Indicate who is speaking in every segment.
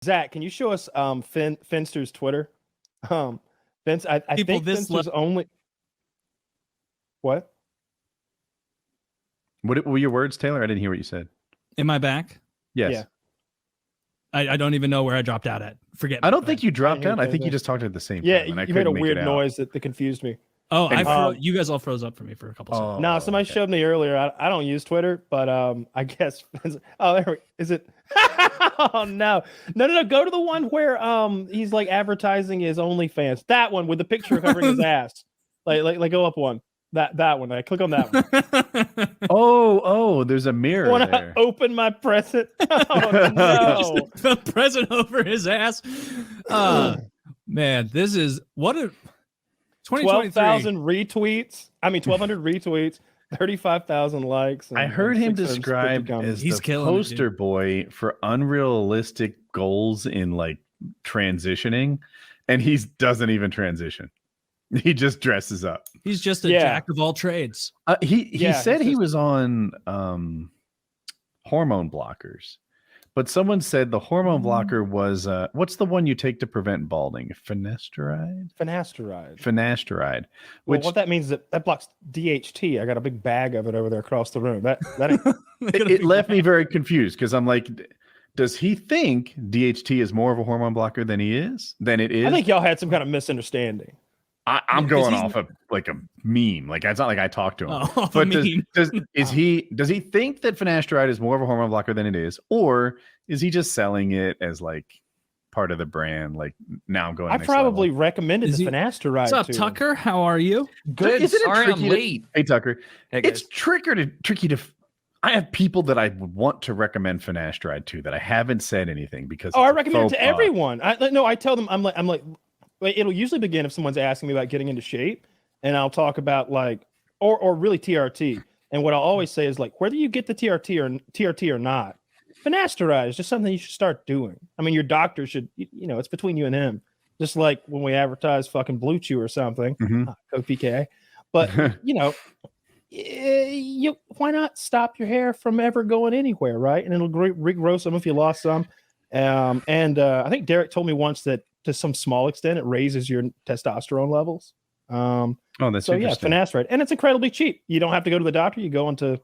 Speaker 1: Zach, can you show us Finster's Twitter? Vince, I think Finster's only. What?
Speaker 2: What were your words, Taylor? I didn't hear what you said.
Speaker 3: Am I back?
Speaker 2: Yes.
Speaker 1: Yeah.
Speaker 3: I don't even know where I dropped out at. Forget.
Speaker 2: I don't think you dropped out. I think you just talked at the same time.
Speaker 1: Yeah,
Speaker 2: and I
Speaker 1: you made a
Speaker 2: couldn't make
Speaker 1: weird
Speaker 2: it out.
Speaker 1: noise that confused me.
Speaker 3: Oh, you guys all froze up for me for a couple seconds.
Speaker 1: No, somebody showed me earlier. I don't use Twitter, but I guess. Oh, there is it. Oh no. Go to the one where he's like advertising his OnlyFans. That one with the picture covering his ass. Like go up one. That one. I click on that one.
Speaker 2: Oh, there's a mirror
Speaker 1: Wanna
Speaker 2: there.
Speaker 1: open my present? Oh no.
Speaker 3: The present over his ass. Man, this is what a
Speaker 1: 12,000 retweets. I mean 1,200 retweets. 35,000 likes.
Speaker 2: I heard him described as the poster boy for unrealistic goals in like transitioning, and he doesn't even transition. He just dresses up.
Speaker 3: He's just a jack of all trades.
Speaker 2: He said he was on hormone blockers, but someone said the hormone blocker was what's the one you take to prevent balding? Finasteride.
Speaker 1: Well, what that means is that blocks DHT. I got a big bag of it over there across the room. That
Speaker 2: it left me very confused because I'm like, does he think DHT is more of a hormone blocker than it is?
Speaker 1: I think y'all had some kind of misunderstanding.
Speaker 2: I'm going off of like a meme. Like it's not like I talked to him. But does he think that finasteride is more of a hormone blocker than it is, or is he just selling it as like part of the brand? Like now I'm going.
Speaker 1: I probably recommended the finasteride.
Speaker 3: What's up, Tucker? How are you?
Speaker 4: Good.
Speaker 2: Isn't it
Speaker 4: Sorry,
Speaker 2: tricky
Speaker 4: I'm late.
Speaker 2: Hey Tucker,
Speaker 4: hey,
Speaker 2: it's tricky to. I have people that I would want to recommend finasteride to that I haven't said anything because.
Speaker 1: I recommend it to everyone. I tell them I'm like. It'll usually begin if someone's asking me about getting into shape, and I'll talk about like, or really TRT. And what I'll always say is like, whether you get the TRT or not, finasteride is just something you should start doing. I mean, your doctor should, it's between you and him. Just like when we advertise fucking Blue Chew or something, code PKA. But why not stop your hair from ever going anywhere, right? And it'll regrow some if you lost some. I think Derek told me once that to some small extent it raises your testosterone levels.
Speaker 2: That's
Speaker 1: so finasteride, and it's incredibly cheap. You don't have to go to the doctor. You go onto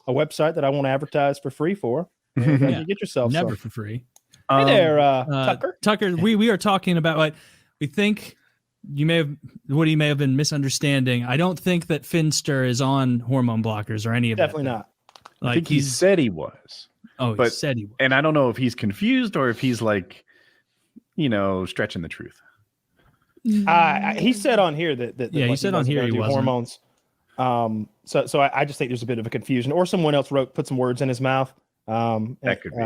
Speaker 1: a website that I won't advertise for free for. You get yourself
Speaker 3: never for free.
Speaker 1: Hey there, Tucker.
Speaker 3: Tucker, we are talking about what we think Woody may have been misunderstanding. I don't think that Finster is on hormone blockers or any of that.
Speaker 1: Definitely not.
Speaker 2: Like I think he said he was.
Speaker 3: He said he was.
Speaker 2: And I don't know if he's confused or if he's like, stretching the truth.
Speaker 1: He said on here that
Speaker 3: he said on here he wasn't.
Speaker 1: Hormones. So I just think there's a bit of a confusion, or someone else put some words in his mouth.
Speaker 2: That could be.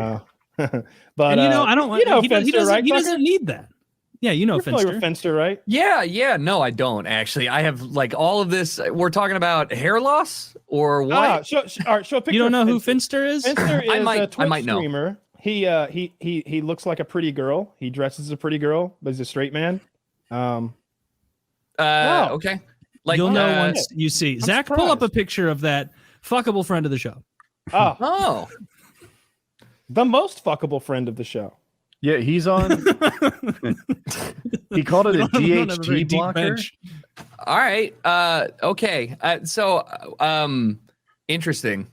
Speaker 1: But
Speaker 3: I don't. He doesn't need that. Yeah,
Speaker 1: You're
Speaker 3: Finster.
Speaker 1: With Finster, right?
Speaker 4: Yeah. No, I don't actually. I have like all of this. We're talking about hair loss or what?
Speaker 1: Show a picture.
Speaker 3: You don't know who Finster is?
Speaker 1: Finster is a Twitch
Speaker 4: I might know.
Speaker 1: streamer. He looks like a pretty girl. He dresses as a pretty girl, but he's a straight man.
Speaker 4: Okay. Like
Speaker 3: you'll know once you see. Zach, pull up a picture of that fuckable friend of the show.
Speaker 1: Oh. The most fuckable friend of the show.
Speaker 2: Yeah, he's on. He called it a DHT blocker.
Speaker 4: All right. Okay. Interesting.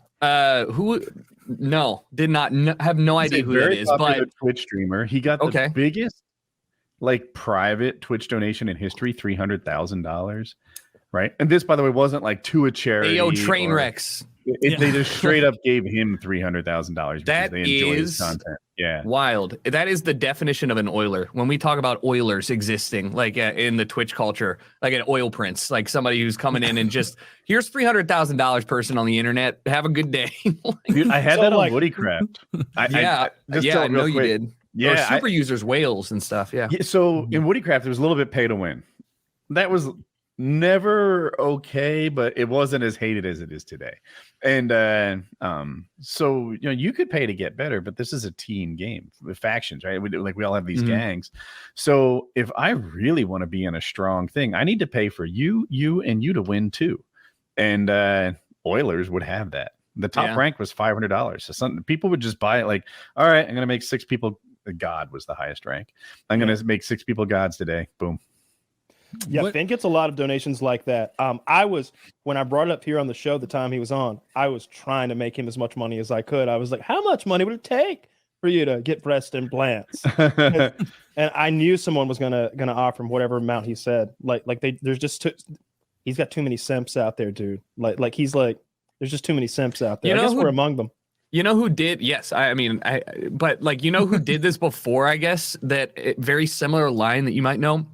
Speaker 4: Did not have no idea who that is. But
Speaker 2: Twitch streamer. He got the biggest, like, private Twitch donation in history, $300,000. Right, and this, by the way, wasn't like to a charity.
Speaker 4: Train wrecks.
Speaker 2: They just straight up gave him $300,000 because they enjoy his content. Yeah,
Speaker 4: wild. That is the definition of an oiler. When we talk about oilers existing, like in the Twitch culture, like an oil prince, like somebody who's coming in and just here's $300,000 person on the internet. Have a good day.
Speaker 2: Dude, I had that on Woodycraft.
Speaker 4: I know you did.
Speaker 2: Yeah,
Speaker 4: super users, whales and stuff. Yeah.
Speaker 2: So in Woodycraft, there was a little bit pay to win. That was never okay, but it wasn't as hated as it is today. And so you could pay to get better, but this is a team game with factions, right? We all have these gangs. So if I really want to be in a strong thing, I need to pay for you to win too. And Oilers would have that. The top rank was $500. So people would just buy it like, all right, I'm gonna make 6 people the god was the highest rank. I'm gonna make 6 people gods today. Boom.
Speaker 1: Yeah, Finn gets a lot of donations like that. When I brought it up here on the show the time he was on, I was trying to make him as much money as I could. I was like, how much money would it take for you to get breast implants? And I knew someone was gonna offer him whatever amount he said. There's just he's got too many simps out there, dude. There's just too many simps out there. I guess we're among them.
Speaker 4: You know who did? Yes, but you know who did this before? I guess very similar line that you might know.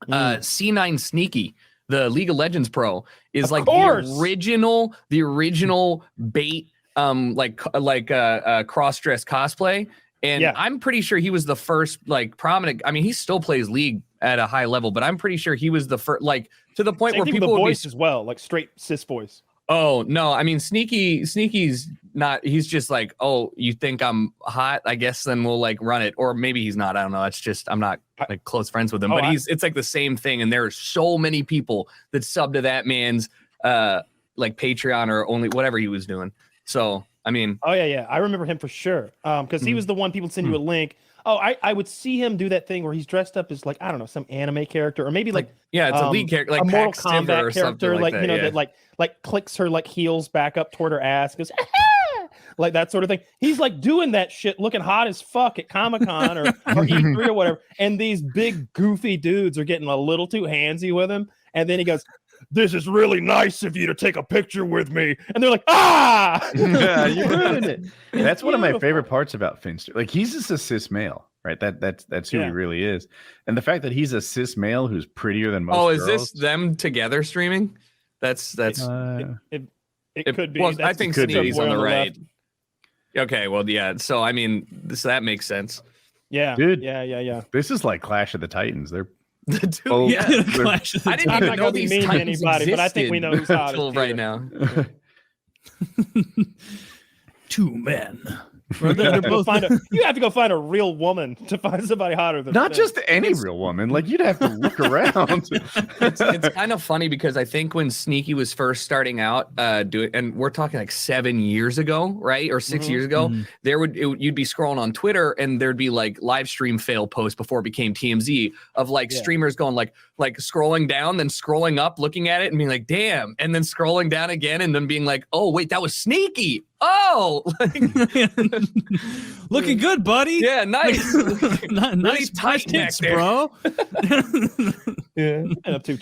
Speaker 4: C9 Sneaky, the League of Legends pro, is like the original bait, cross-dress cosplay. And I'm pretty sure he was the first prominent. I mean, he still plays League at a high level, but I'm pretty sure he was the first, to the point where people would
Speaker 1: voice as well, like straight cis voice.
Speaker 4: Oh no, I mean Sneaky's not. He's just like, oh, you think I'm hot? I guess then we'll run it, or maybe he's not. I don't know. It's just I'm not close friends with him, but it's like the same thing. And there are so many people that sub to that man's Patreon or only whatever he was doing. So I mean,
Speaker 1: I remember him for sure. Because he was the one people send you a link. Oh, I would see him do that thing where he's dressed up as I don't know, some anime character, or maybe it's
Speaker 4: a League character,
Speaker 1: a Mortal Kombat
Speaker 4: or
Speaker 1: character, that clicks her heels back up toward her ass, goes like that sort of thing. He's doing that shit, looking hot as fuck at Comic-Con or E3 or whatever, and these big goofy dudes are getting a little too handsy with him, and then he goes, "This is really nice of you to take a picture with me," and they're like, "Ah!"
Speaker 2: Yeah, you ruined it. That's one of my favorite parts about Finster. He's just a cis male, right? That's who he really is, and the fact that he's a cis male who's prettier than most.
Speaker 4: Oh, is
Speaker 2: girls,
Speaker 4: this them together streaming? That's
Speaker 1: it could be.
Speaker 4: Well, I think Sneaky's on the right.
Speaker 1: left.
Speaker 4: Okay, well, yeah. So I mean, that makes sense.
Speaker 1: Yeah,
Speaker 2: dude.
Speaker 1: Yeah.
Speaker 2: This is like Clash of the Titans. They're
Speaker 4: Dude,
Speaker 3: Clash of the
Speaker 4: I didn't
Speaker 1: I'm
Speaker 4: even
Speaker 1: not
Speaker 4: know
Speaker 1: gonna be
Speaker 4: these
Speaker 1: mean to
Speaker 4: Titans
Speaker 1: anybody, but I think we know who's hot
Speaker 4: until right now.
Speaker 3: 2 men.
Speaker 1: You have to go find a real woman to find somebody hotter than
Speaker 2: not
Speaker 1: them.
Speaker 2: just any real woman. You'd have to look around.
Speaker 4: It's kind of funny because I think when Sneaky was first starting out doing, and we're talking 7 years ago, right, or 6 years ago, you'd be scrolling on Twitter and there'd be live stream fail posts before it became TMZ of streamers going like scrolling down, then scrolling up, looking at it and being like, damn, and then scrolling down again and then being like, oh wait, that was Sneaky. Oh,
Speaker 3: looking good, buddy.
Speaker 4: Yeah, nice.
Speaker 3: Nice
Speaker 4: tight
Speaker 3: tits,
Speaker 4: back there.
Speaker 3: bro.
Speaker 1: Yeah, up to